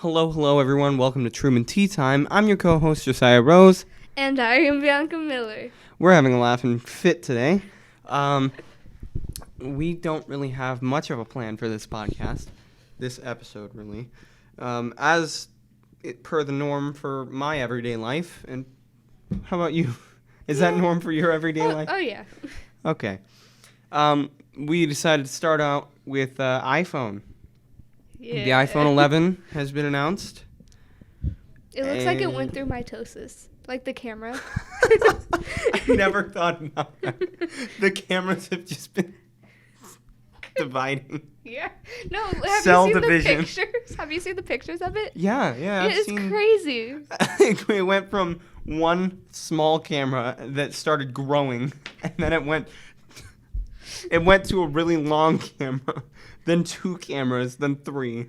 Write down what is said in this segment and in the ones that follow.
Hello, everyone. Welcome to Truman Tea Time. I'm your co-host, Josiah Rose. And I am Bianca Miller. We're having a laughing fit today. We don't really have much of a plan for this podcast, this episode, really. Per the norm for my everyday life. And how about you? Is that norm for your everyday life? Oh, yeah. Okay. We decided to start out with iPhone. Yeah. The iPhone 11 has been announced. It looks like it went through mitosis, like the camera. I never thought about that. The cameras have just been dividing. Yeah. No, have Cell you seen division. the pictures? Have you seen the pictures of it? Yeah. It's crazy. It went from one small camera that started growing, and then it went to a really long camera, then two cameras, then three.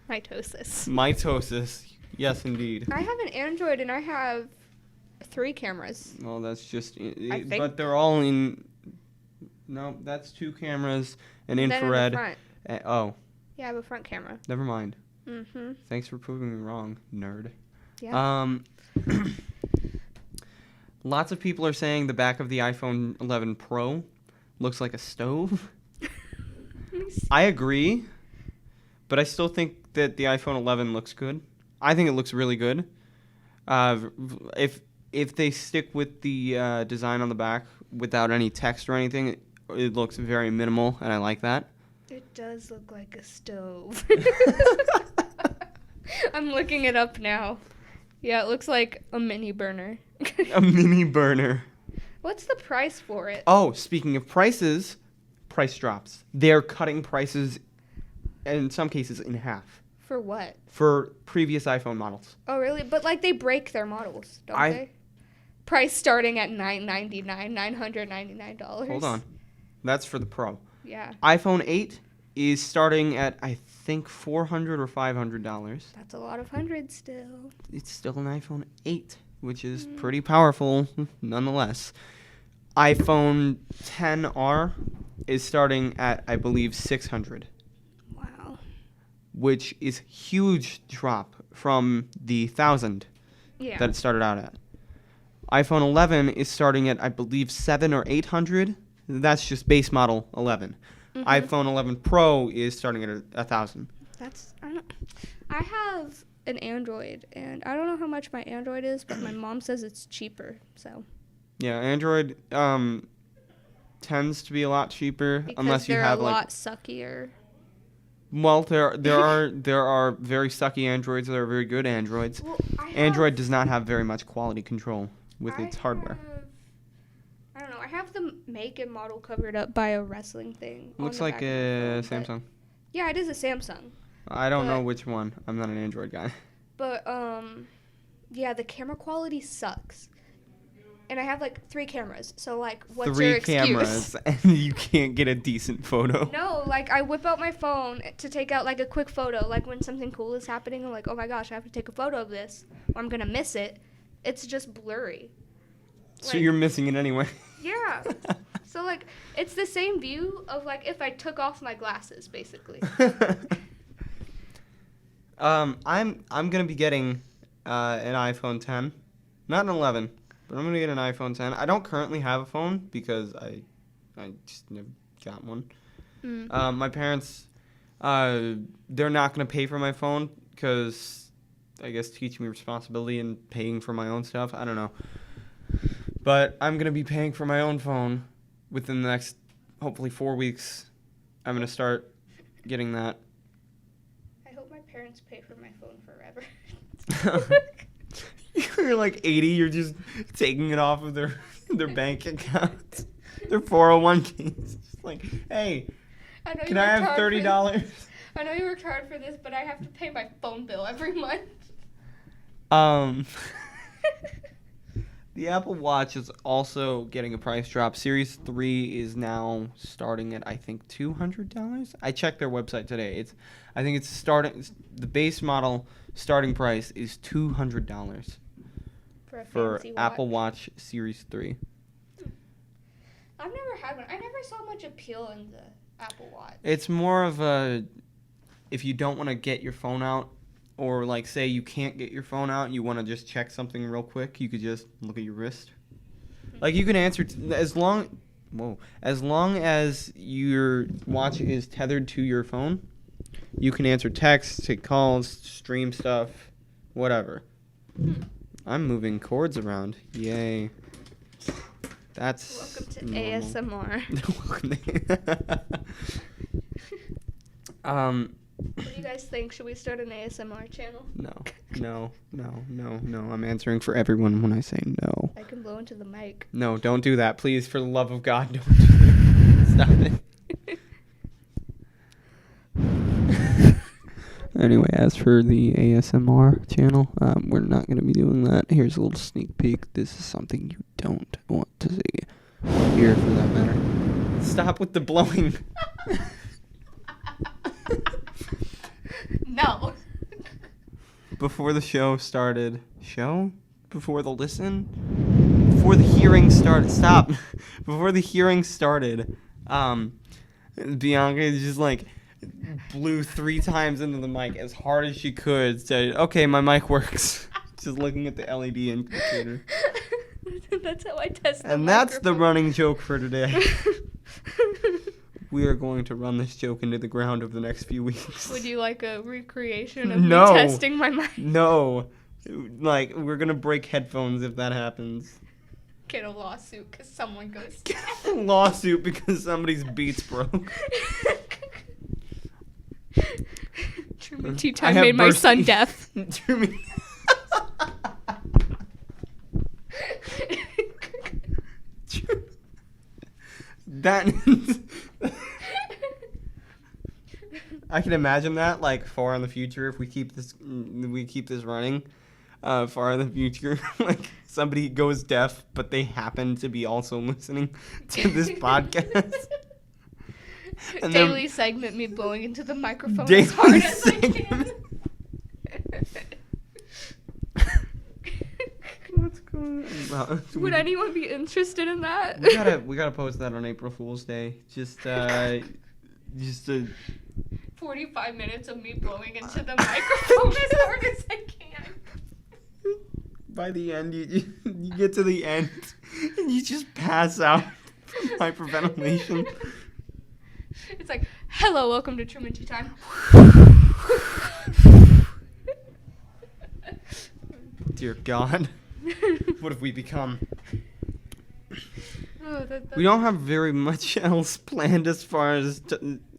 Mitosis. Yes, indeed. I have an Android and I have 3 cameras. Well, that's just... I think. But they're all in... No, that's 2 cameras, an infrared. Then in the front. Oh, Yeah, I have a front camera. never mind. Mm-hmm. Thanks for proving me wrong, nerd. Yeah. Lots of people are saying the back of the iPhone 11 Pro looks like a stove. I agree, but I still think that the iPhone 11 looks good. I think it looks really good. If they stick with the design on the back without any text or anything, it looks very minimal, and I like that. It does look like a stove. I'm looking it up now. Yeah, it looks like a mini burner. A mini burner. What's the price for it? Oh, speaking of prices, price drops. They're cutting prices, in some cases, in half. For what? For previous iPhone models. Oh, really? But, they break their models, don't they? Price starting at $999. Hold on. That's for the Pro. Yeah. iPhone 8 is starting at, I think, $400 or $500. That's a lot of hundreds still. It's still an iPhone 8, which is pretty powerful, nonetheless. iPhone XR is starting at, I believe, $600. Wow. Which is huge drop from the 1,000 Yeah. that it started out at. iPhone 11 is starting at, I believe, $700 or $800. That's just base model 11. Mm-hmm. iPhone 11 Pro is starting at 1,000. I have an Android, and I don't know how much my Android is, but my mom says it's cheaper, so. Yeah, Android tends to be a lot cheaper Because unless you have they're a lot suckier. Well, there are very sucky Androids. There are very good Androids. Well, Android does not have very much quality control with its hardware. I don't know. I have the make and model covered up by a wrestling thing. Looks on the like back a of my phone, Samsung. Yeah, it is a Samsung. I don't know which one. I'm not an Android guy. But, yeah, the camera quality sucks. And I have, 3 cameras. So, what's your excuse? 3 cameras, and you can't get a decent photo. No, I whip out my phone to take out, a quick photo. When something cool is happening, I'm like, oh, my gosh, I have to take a photo of this, or I'm going to miss it. It's just blurry. So you're missing it anyway. Yeah. So, it's the same view of, if I took off my glasses, basically. I'm gonna be getting an iPhone 10, not an 11, but I'm gonna get an iPhone 10. I don't currently have a phone because I just never got one. My parents, they're not gonna pay for my phone because I guess teaching me responsibility and paying for my own stuff. I don't know, but I'm gonna be paying for my own phone within the next hopefully 4 weeks. I'm gonna start getting that. Parents pay for my phone forever. You're 80, you're just taking it off of their bank account, their 401ks. Just hey, can I have $30? I know you worked hard for this, but I have to pay my phone bill every month. The Apple Watch is also getting a price drop. Series 3 is now starting at, I think, $200. I checked their website today. I think it's starting. The base model starting price is $200 for Apple Watch Series 3. I've never had one. I never saw much appeal in the Apple Watch. It's more of a, if you don't want to get your phone out or like say you can't get your phone out and you want to just check something real quick, you could just look at your wrist. Like you can answer as long as your watch is tethered to your phone, you can answer texts, take calls, stream stuff, whatever. I'm moving cords around. Yay. That's Welcome to normal. ASMR. What do you guys think? Should we start an ASMR channel? No. I'm answering for everyone when I say no. I can blow into the mic. No, don't do that. Please, for the love of God, don't do that. Stop it. Anyway, as for the ASMR channel, we're not going to be doing that. Here's a little sneak peek. This is something you don't want to see. Here, for that matter. Stop with the blowing. No. Before the show started. Before the listen? Before the hearing started. Stop. Before the hearing started, Bianca just like blew 3 times into the mic as hard as she could. Said, "Okay, my mic works." Just looking at the LED indicator. That's how I test the And that's the running joke for today. We are going to run this joke into the ground over the next few weeks. Would you like a recreation of No. me testing my mic? No. Like, we're going to break headphones if that happens. Get a lawsuit because someone goes... Lawsuit because somebody's beats broke. Truman Tea Time made my son deaf. Truman. That I can imagine that like far in the future if we keep this running far in the future like somebody goes deaf but they happen to be also listening to this podcast. And daily segment me blowing into the microphone daily as hard as I can. What's going on? Would anyone be interested in that? We gotta post that on April Fool's Day. Just 45 minutes of me blowing into the microphone as hard as I can. By the end, you get to the end and you just pass out from hyperventilation. It's like, hello, welcome to Truman Tea Time. Dear God, what have we become? Oh, We don't have very much else planned as far as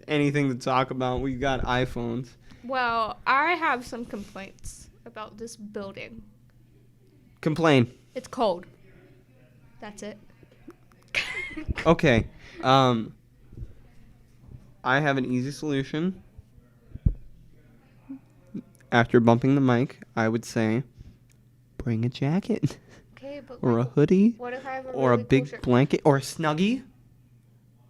anything to talk about. We got iPhones. Well, I have some complaints about this building. Complain. It's cold. That's it. Okay. I have an easy solution. After bumping the mic, I would say, bring a jacket. Okay, but Or like, a hoodie. what if I have a Or really a big cool shirt? blanket. Or a Snuggie.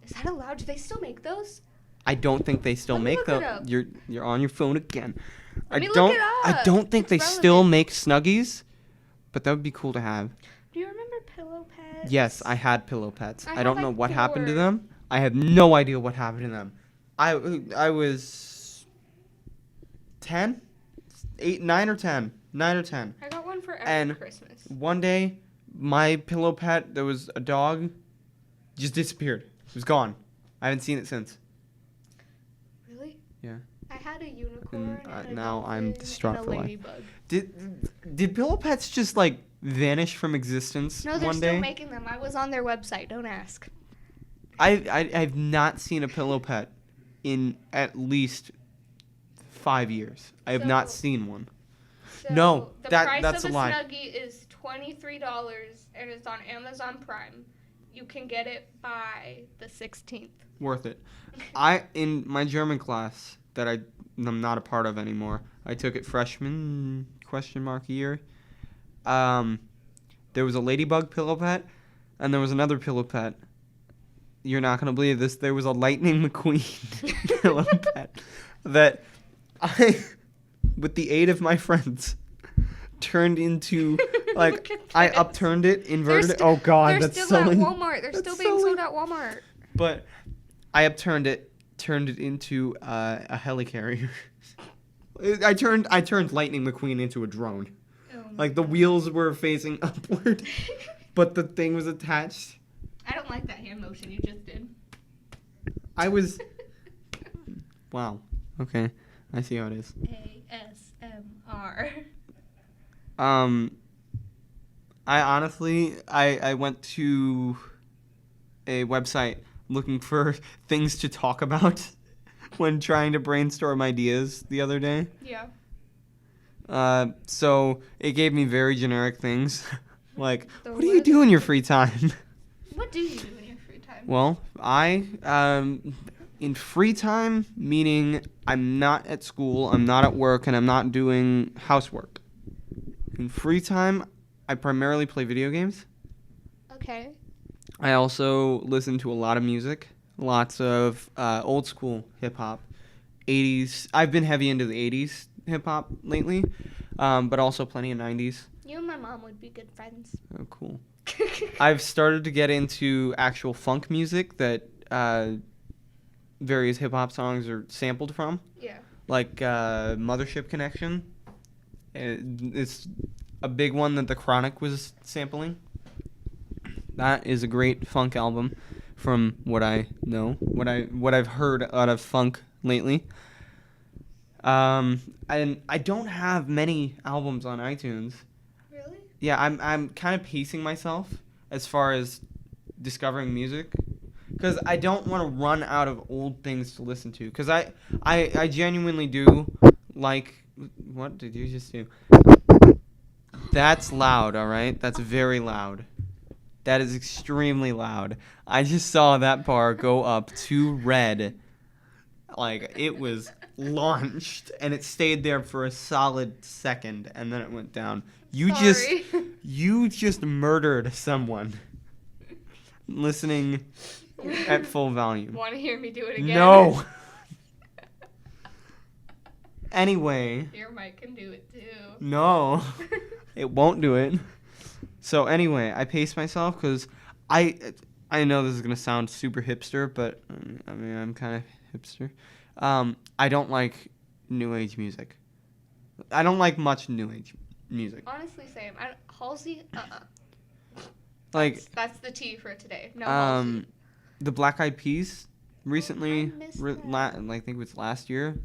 Is that allowed? Do they still make those? I don't think they still Let me make look them. it up. You're on your phone again. Let me look don't it I up. don't think It's they still relevant. make Snuggies, but that would be cool to have. Do you remember Pillow Pets? Yes, I had pillow pets. I I don't had, know like, what happened to 4. them. I have no idea what happened to them. I was 10, 8, 9 or 10, 9 or 10. I got one for every And Christmas. one day, my pillow pet, there was a dog, just disappeared. It was gone. I haven't seen it since. Really? Yeah. I had a unicorn. And, and a now I'm dolphin, distraught and for a life. ladybug. Did pillow pets just like vanish from existence No, they're one still day? making them. I was on their website. Don't ask. I've not seen a pillow pet in at least 5 years. I have not So- seen one. So No, the that's price a of lie. Snuggie is $23 and it's on Amazon Prime. You can get it by the 16th. Worth it. In my German class that I'm not a part of anymore. I took it freshman year. There was a ladybug pillow pet, and there was another pillow pet. You're not gonna believe this. There was a Lightning McQueen pillow pet that I, with the aid of my friends, turned into like Look at I this. upturned it, inverted it. They're Oh God, They're that's still so. at Walmart. They're still that's being so sold lame. at Walmart. But I upturned it, turned it into a helicarrier. I turned Lightning McQueen into a drone. Oh my Like the God. wheels were facing upward, but the thing was attached. I don't like that hand motion you just did. I was. Wow. Okay, I see how it is. ASMR. I honestly, I went to a website looking for things to talk about when trying to brainstorm ideas the other day. Yeah. So it gave me very generic things, like, So what do you do in your free time? What do you do in your free time? Well, in free time, meaning I'm not at school, I'm not at work, and I'm not doing housework. In free time, I primarily play video games. Okay. I also listen to a lot of music, lots of old school hip hop, 80s. I've been heavy into the 80s hip hop lately, but also plenty of 90s. You and my mom would be good friends. Oh, cool. I've started to get into actual funk music that various hip hop songs are sampled from, Yeah. like Mothership Connection. It's a big one that The Chronic was sampling. That is a great funk album, from what I know, what I've heard out of funk lately. And I don't have many albums on iTunes. Really? Yeah, I'm kind of pacing myself as far as discovering music, because I don't want to run out of old things to listen to. Because I genuinely do like. What did you just do? That's loud, all right? That's very loud. That is extremely loud. I just saw that bar go up to red. Like, it was launched, and it stayed there for a solid second, and then it went down. Sorry. You just murdered someone listening at full volume. Want to hear me do it again? No. Anyway. Your mic can do it too. No. It won't do it. So anyway, I pace myself because I know this is gonna sound super hipster, but I mean I'm kind of hipster. I don't like new age music. I don't like much new age music. Honestly, same. Halsey, Like that's the tea for today. No Halsey. the Black Eyed Peas recently, missed I think it was last year,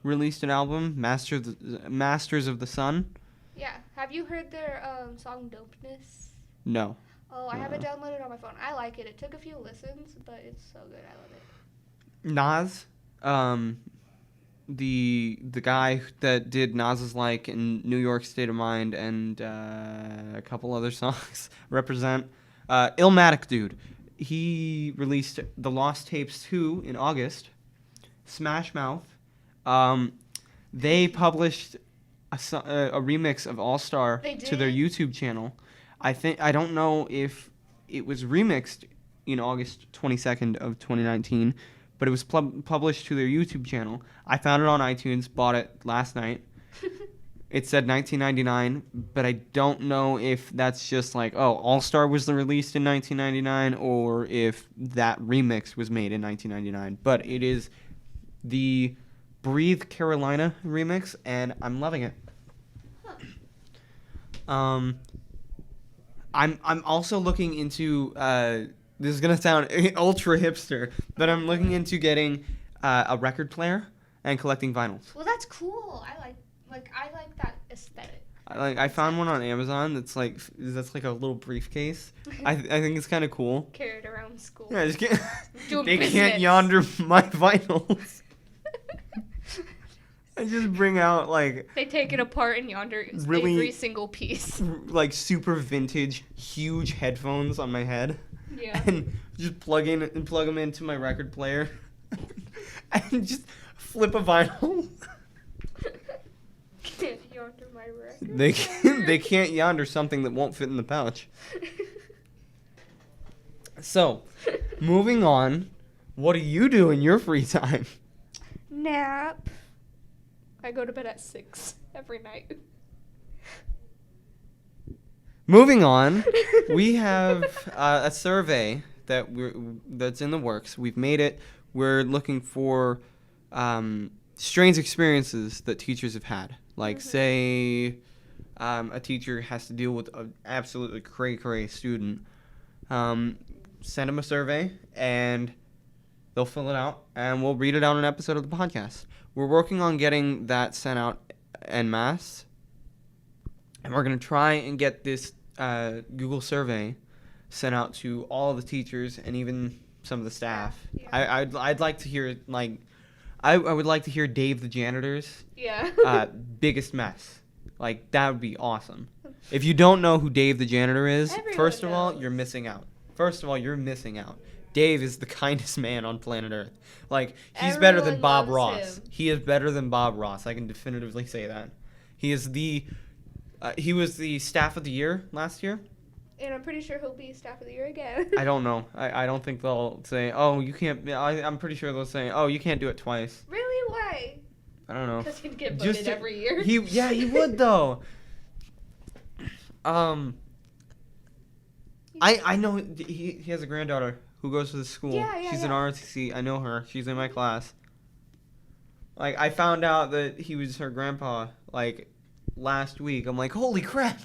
released an album, Masters of the Sun. Yeah. Have you heard their song "Dopeness"? No. Oh, I have it downloaded on my phone. I like it. It took a few listens, but it's so good. I love it. Nas, the guy that did Nas's Like in New York State of Mind and a couple other songs represent. Illmatic dude. He released The Lost Tapes 2 in August. Smash Mouth. They published a remix of All Star to their YouTube channel. I don't know if it was remixed in August 22nd of 2019, but it was published to their YouTube channel. I found it on iTunes, bought it last night. It said $19.99, but I don't know if that's just like, oh, All Star was released in 1999, or if that remix was made in 1999. But it is the Breathe Carolina remix, and I'm loving it. I'm also looking into this is gonna sound ultra hipster, but I'm looking into getting a record player and collecting vinyls. Well, that's cool. I like that aesthetic. I found one on Amazon that's like a little briefcase. I think it's kind of cool. Carry it around school. Yeah, I just can't. Doing They business. can't yonder my vinyls. I just bring out like They take it apart and yonder Really- every single piece. like super vintage, huge headphones on my head. Yeah. And just plug them into my record player, and just flip a vinyl. Can't yonder my record. They can't yonder something that won't fit in the pouch. So, moving on, what do you do in your free time? Nap. I go to bed at 6 every night. Moving on, we have a survey that's in the works. We've made it. We're looking for strange experiences that teachers have had. Like, say, a teacher has to deal with an absolutely cray-cray student. Send them a survey, and they'll fill it out, and we'll read it on an episode of the podcast. We're working on getting that sent out en masse, and we're going to try and get this Google survey sent out to all of the teachers and even some of the staff. Yeah. I'd like to hear, like, I would like to hear Dave the janitor's biggest mess. Like, that would be awesome. If you don't know who Dave the janitor is, Everyone first of all, knows. you're missing out. Dave is the kindest man on planet Earth. Like, he's better than Everyone Bob loves Ross. him. He is better than Bob Ross. I can definitively say that. He is he was the staff of the year last year. And I'm pretty sure he'll be staff of the year again. I don't know. I don't think they'll say, oh, you can't. I'm pretty sure they'll say, oh, you can't do it twice. Really? Why? I don't know. Because he'd get voted every year. He would though. I know he has a granddaughter who goes to the school. Yeah, She's yeah. in ROTC. I know her. She's in my class. Like, I found out that he was her grandpa, like, last week. I'm like, holy crap.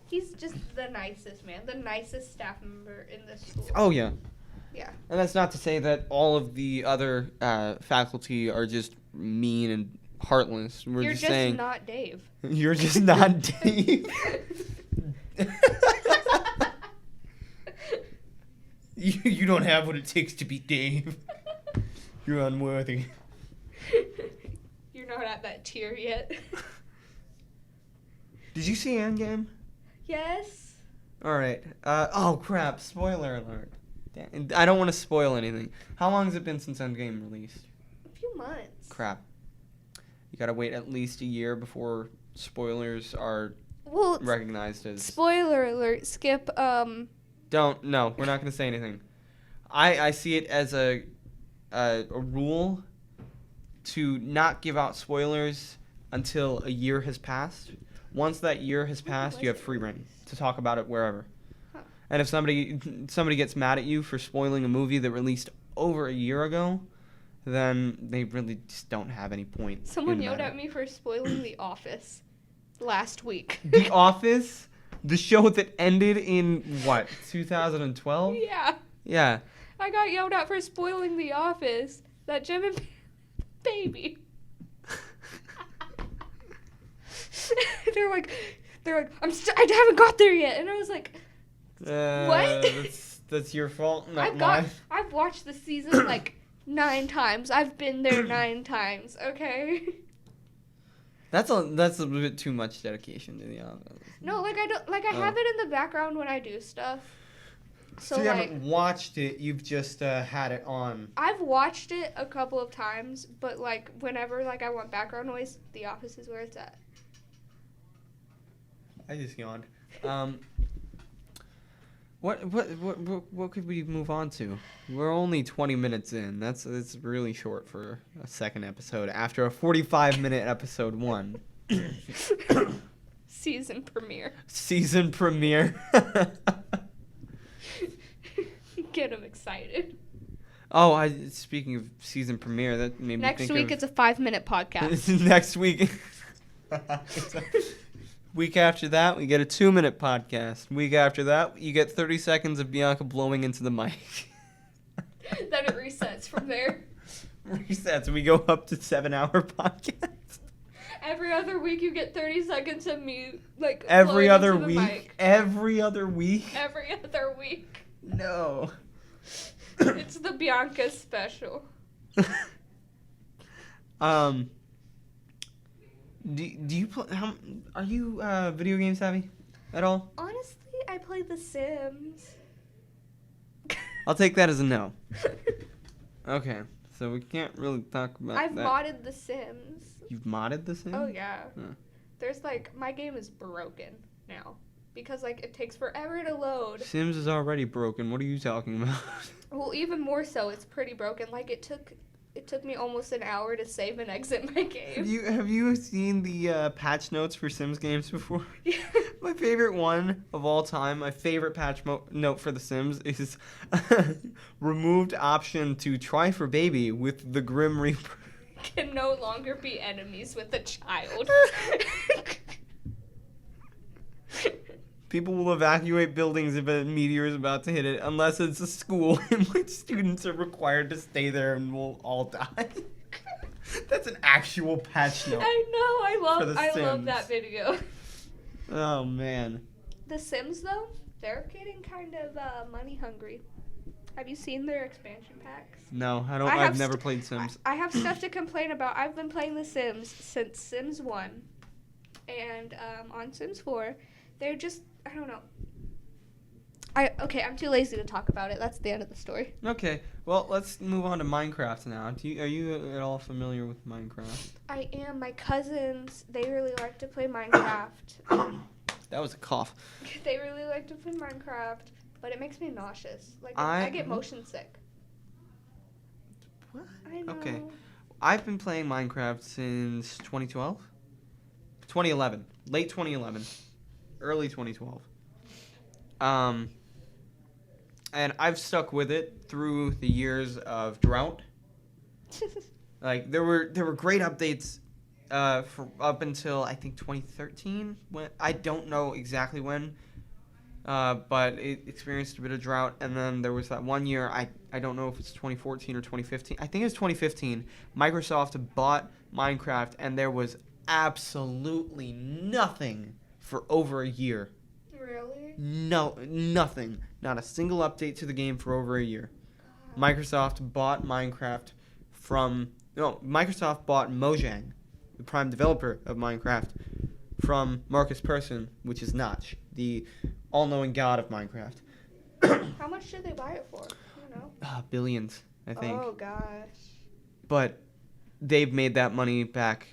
He's just the nicest man, the nicest staff member in the school. Oh, yeah. Yeah. And that's not to say that all of the other faculty are just mean and heartless. We're You're just just saying not Dave. you're just not Dave. You don't have what it takes to be Dave. You're unworthy. You're not at that tier yet. Did you see Endgame? Yes. All right. Oh crap! Spoiler alert. Damn, I don't want to spoil anything. How long has it been since Endgame released? A few months. Crap. You gotta wait at least a year before spoilers are Well, recognized as. spoiler alert. Skip. No, we're not gonna say anything. I see it as a rule to not give out spoilers until a year has passed. Once that year has passed, you have free reign to talk about it wherever. Huh. And if somebody gets mad at you for spoiling a movie that released over a year ago, then they really just don't have any point. Someone yelled at me for spoiling The Office last week. The Office, the show that ended in what, 2012? Yeah. Yeah. I got yelled at for spoiling The Office. That Jim and baby. They're like, I haven't got there yet, and I was like, what? That's your fault, not mine. I've watched the season like 9 times. I've been there 9 times. Okay. That's a bit too much dedication to the Office. No, like I have it in the background when I do stuff. So you haven't watched it, you've just had it on. I've watched it a couple of times, but like whenever like I want background noise, The Office is where it's at. I just yawned. What could we move on to? We're only 20 minutes in. That's really short for a second episode after a 45-minute episode 1. Season premiere. Season premiere. Get him excited. Oh, speaking of season premiere, that made me Next think week of... it's a 5-minute podcast. Next week. Week after that, we get a 2-minute podcast. Week after that, you get 30 seconds of Bianca blowing into the mic. Then it resets from there. Resets. We go up to 7-hour podcast. Every other week you get 30 seconds of me like Every blowing other into the week. mic. Every other week. Every other week. No. It's the Bianca special. Do you play? Are you video game savvy at all? Honestly, I play The Sims. I'll take that as a no. Okay, so we can't really talk about I've that. modded The Sims. You've modded the Sims? Oh yeah. Huh. There's like my game is broken now because like it takes forever to load. Sims is already broken. What are you talking about? Well, even more so, it's pretty broken. Like it took It took me almost an hour to save and exit my game. Have you seen the patch notes for Sims games before? Yeah. My favorite one of all time, my favorite note for The Sims is removed option to try for baby with the Grim Reaper. Can no longer be enemies with a child. People will evacuate buildings if a meteor is about to hit it, unless it's a school in which students are required to stay there and will all die. That's an actual patch note. I know. For The I love Sims. that video. Oh man. The Sims, though, they're getting kind of money hungry. Have you seen their expansion packs? No, I don't. I have I've never played Sims. I have stuff to complain about. I've been playing The Sims since Sims 1. And on Sims 4, they're just, I don't know. I'm too lazy to talk about it. That's the end of the story. Okay, well, let's move on to Minecraft now. Are you at all familiar with Minecraft? I am. My cousins, they really like to play Minecraft. That was a cough. They really like to play Minecraft, but it makes me nauseous. Like, I I get motion sick. What? I know. Okay. I've been playing Minecraft since 2012? 2011. Late 2011. Early 2012. And I've stuck with it through the years of drought. Like there were great updates for up until I think 2013. When I don't know exactly when, but it experienced a bit of drought, and then there was that one year I don't know if it's 2014 or 2015. I think it was 2015. Microsoft bought Minecraft, and there was absolutely nothing for over a year. Really? No, nothing. Not a single update to the game for over a year. Microsoft bought Minecraft Microsoft bought Mojang, the prime developer of Minecraft, from Marcus Persson, which is Notch, the all-knowing god of Minecraft. How much did they buy it for? I don't know. Billions, I think. Oh, gosh. But they've made that money back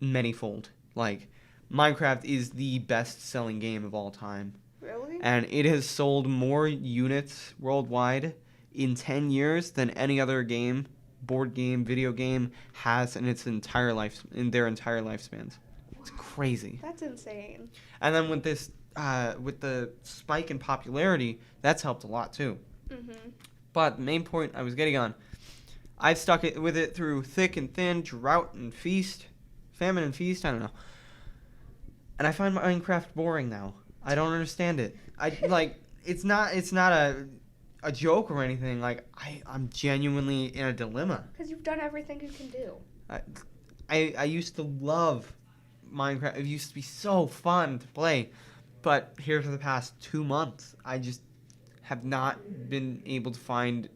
manyfold. Like, Minecraft is the best-selling game of all time. Really? And it has sold more units worldwide in 10 years than any other game, board game, video game has in their entire lifespans. It's crazy. That's insane. And then with this, with the spike in popularity, that's helped a lot too. Mhm. But the main point I was getting on, I've stuck with it through thick and thin, drought and feast, famine and feast. I don't know. And I find Minecraft boring now. I don't understand it. It's not a joke or anything. Like I'm genuinely in a dilemma. Because you've done everything you can do. I used to love Minecraft. It used to be so fun to play. But here for the past 2 months, I just have not been able to find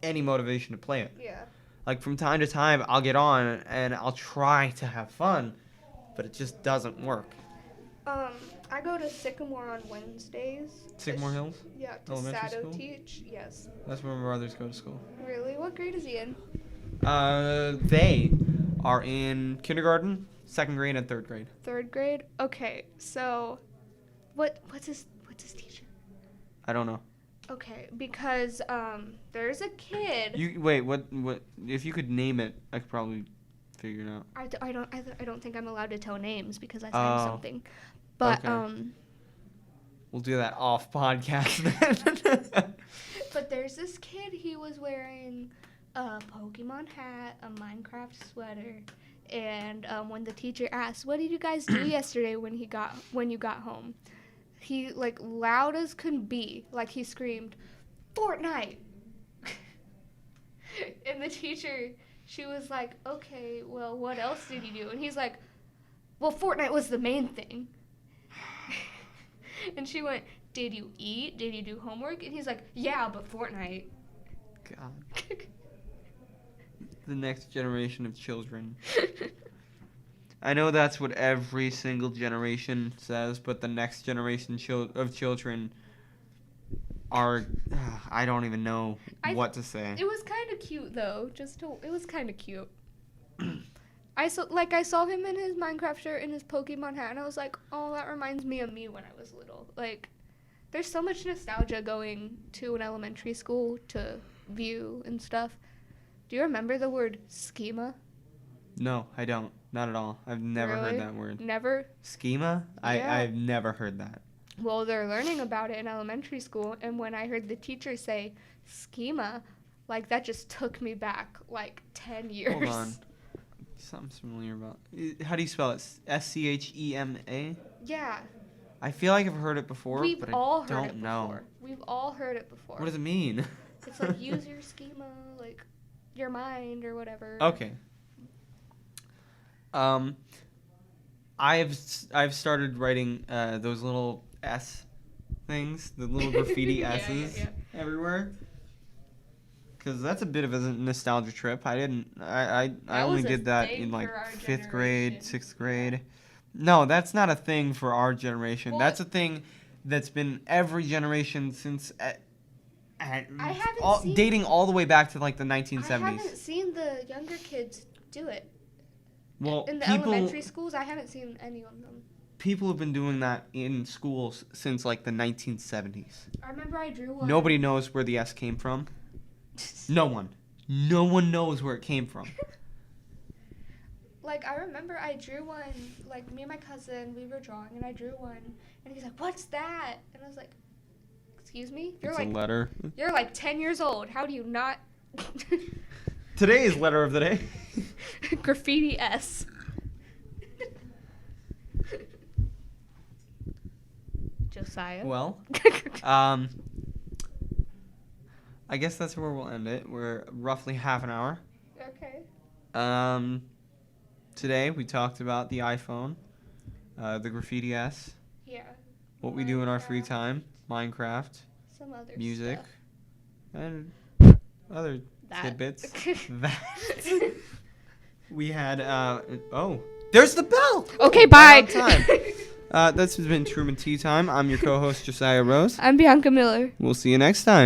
any motivation to play it. Yeah. Like from time to time, I'll get on and I'll try to have fun, but it just doesn't work. I go to Sycamore on Wednesdays. Sycamore Hills? Yeah, to Elementary Sado school? teach. Yes. That's where my brothers go to school. Really? What grade is he in? They are in kindergarten, 2nd grade, and 3rd grade. 3rd grade? Okay, so what's his teacher? I don't know. Okay, because there's a kid. What if you could name it, I could probably figure it out. I don't think I'm allowed to tell names because I signed something. But okay. We'll do that off podcast then. But there's this kid, he was wearing a Pokemon hat, a Minecraft sweater, and when the teacher asked, "What did you guys do yesterday when you got home?" He, like, loud as could be, like, he screamed, "Fortnite!" And the teacher, she was like, "Okay, well, what else did you do?" And he's like, "Well, Fortnite was the main thing." And she went, "Did you eat? Did you do homework?" And he's like, "Yeah, but Fortnite." God. The next generation of children. I know that's what every single generation says, but the next generation of children are... I don't even know what to say. It was kind of cute, though. It was kind of cute. I saw him in his Minecraft shirt and his Pokemon hat, and I was like, oh, that reminds me of me when I was little. Like, there's so much nostalgia going to an elementary school to view and stuff. Do you remember the word schema? No, I don't. Not at all. I've never Really? heard that word. Never? Schema? Yeah. I've never heard that. Well, they're learning about it in elementary school, and when I heard the teacher say schema, like that just took me back like 10 years. Hold on. Something's familiar about. How do you spell it? Schema? Yeah. I feel like I've heard it before, We've but all I heard don't it know. before. We've all heard it before. What does it mean? It's like use your schema, like your mind or whatever. Okay. I've started writing those little S things, the little graffiti Yeah, S's yeah. everywhere. Because that's a bit of a nostalgia trip. I only was a did that thing in like for our 5th grade, generation. 6th grade. No, that's not a thing for our generation. Well, that's a thing that's been every generation since haven't seen- dating all the way back to like the I 1970s. haven't seen the younger kids do it. Well, In the people elementary schools, I haven't seen any of them. people have been doing that in schools since like the 1970s. I remember I drew one. Nobody knows where the S came from. No one. No one knows where it came from. Like, I remember I drew one, like, me and my cousin, we were drawing, and I drew one, and he's like, what's that? And I was like, excuse me? It's a letter. You're like 10 years old. How do you not? Today's letter of the day. Graffiti S. Josiah. Well, I guess that's where we'll end it. We're roughly half an hour. Okay. Today we talked about the iPhone, the graffiti S, Yeah. what we do in our free Minecraft, time, Minecraft, Some other music, stuff. and other That. tidbits. That. We had, there's the bell! Okay, bye. Right on time. This has been Truman Tea Time. I'm your co-host, Josiah Rose. I'm Bianca Miller. We'll see you next time.